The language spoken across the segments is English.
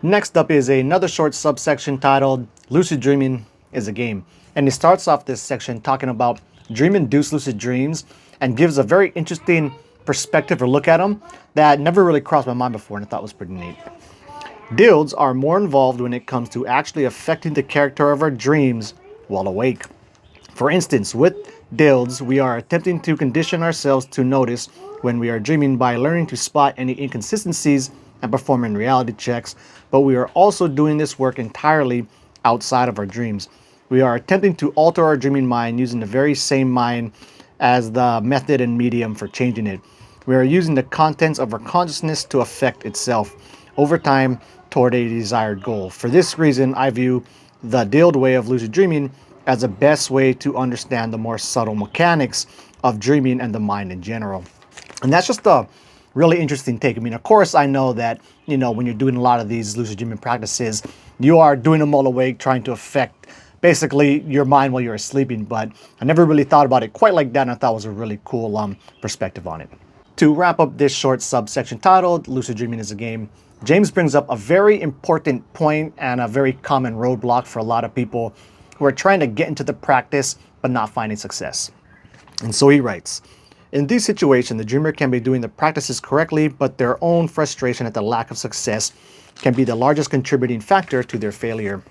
Next up is another short subsection titled Lucid Dreaming is a Game. And it starts off this section talking about dream-induced lucid dreams and gives a very interesting perspective or look at them that never really crossed my mind before and I thought was pretty neat. Dilds are more involved when it comes to actually affecting the character of our dreams while awake. For instance, with dilds, we are attempting to condition ourselves to notice when we are dreaming by learning to spot any inconsistencies and performing reality checks, but we are also doing this work entirely outside of our dreams. We are attempting to alter our dreaming mind using the very same mind as the method and medium for changing it. We are using the contents of our consciousness to affect itself over time toward a desired goal. For this reason, I view the Dild way of lucid dreaming as the best way to understand the more subtle mechanics of dreaming and the mind in general. And that's just a really interesting take. I mean, of course, I know that, when you're doing a lot of these lucid dreaming practices, you are doing them while awake, trying to affect basically your mind while you're sleeping. But I never really thought about it quite like that, and I thought it was a really cool perspective on it. To wrap up this short subsection titled Lucid Dreaming is a Game, James brings up a very important point and a very common roadblock for a lot of people who are trying to get into the practice but not finding success. And so he writes, in these situations, the dreamer can be doing the practices correctly, but their own frustration at the lack of success can be the largest contributing factor to their failure.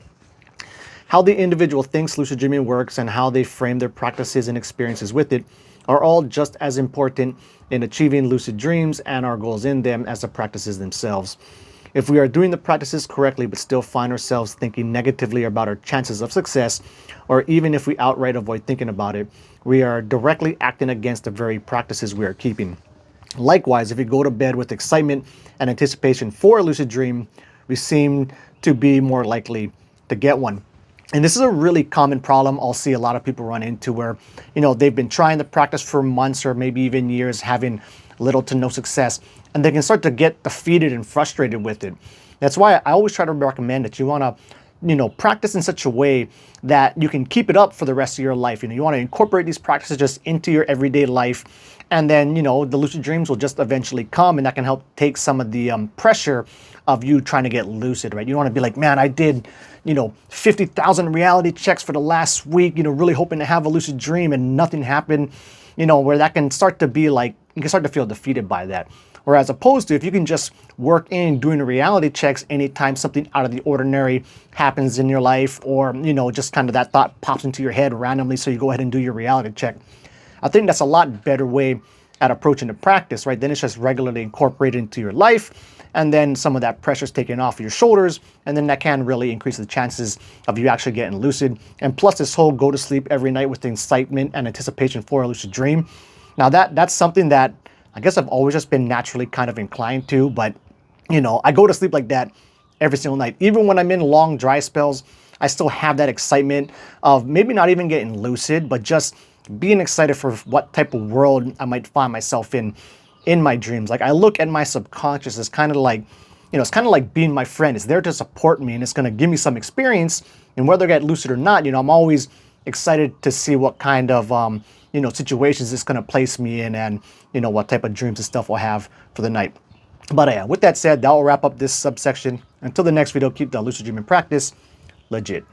How the individual thinks lucid dreaming works and how they frame their practices and experiences with it are all just as important in achieving lucid dreams and our goals in them as the practices themselves. If we are doing the practices correctly but still find ourselves thinking negatively about our chances of success, or even if we outright avoid thinking about it, we are directly acting against the very practices we are keeping. Likewise, if we go to bed with excitement and anticipation for a lucid dream, we seem to be more likely to get one. And this is a really common problem I'll see a lot of people run into where, they've been trying the practice for months or maybe even years, having little to no success, and they can start to get defeated and frustrated with it. That's why I always try to recommend that you want to, practice in such a way that you can keep it up for the rest of your life. You want to incorporate these practices just into your everyday life. And then, the lucid dreams will just eventually come, and that can help take some of the pressure of you trying to get lucid, right? You don't want to be like, man, I did, 50,000 reality checks for the last week, really hoping to have a lucid dream and nothing happened, where that can start to be like, you can start to feel defeated by that. Whereas opposed to if you can just work in doing the reality checks anytime something out of the ordinary happens in your life, or, just kind of that thought pops into your head randomly, so you go ahead and do your reality check. I think that's a lot better way at approaching the practice, right? Then it's just regularly incorporated into your life, and then some of that pressure is taken off your shoulders, and then that can really increase the chances of you actually getting lucid. And plus this whole go to sleep every night with the excitement and anticipation for a lucid dream. Now that's something that I guess I've always just been naturally kind of inclined to, but I go to sleep like that every single night. Even when I'm in long dry spells, I still have that excitement of maybe not even getting lucid, but just being excited for what type of world I might find myself in my dreams. Like I look at my subconscious as kind of like, it's kind of like being my friend. It's there to support me, and it's going to give me some experience. And whether I get lucid or not, I'm always excited to see what kind of, situations it's going to place me in, and, what type of dreams and stuff we'll have for the night. But yeah, with that said, that will wrap up this subsection. Until the next video, keep the lucid dreaming practice legit.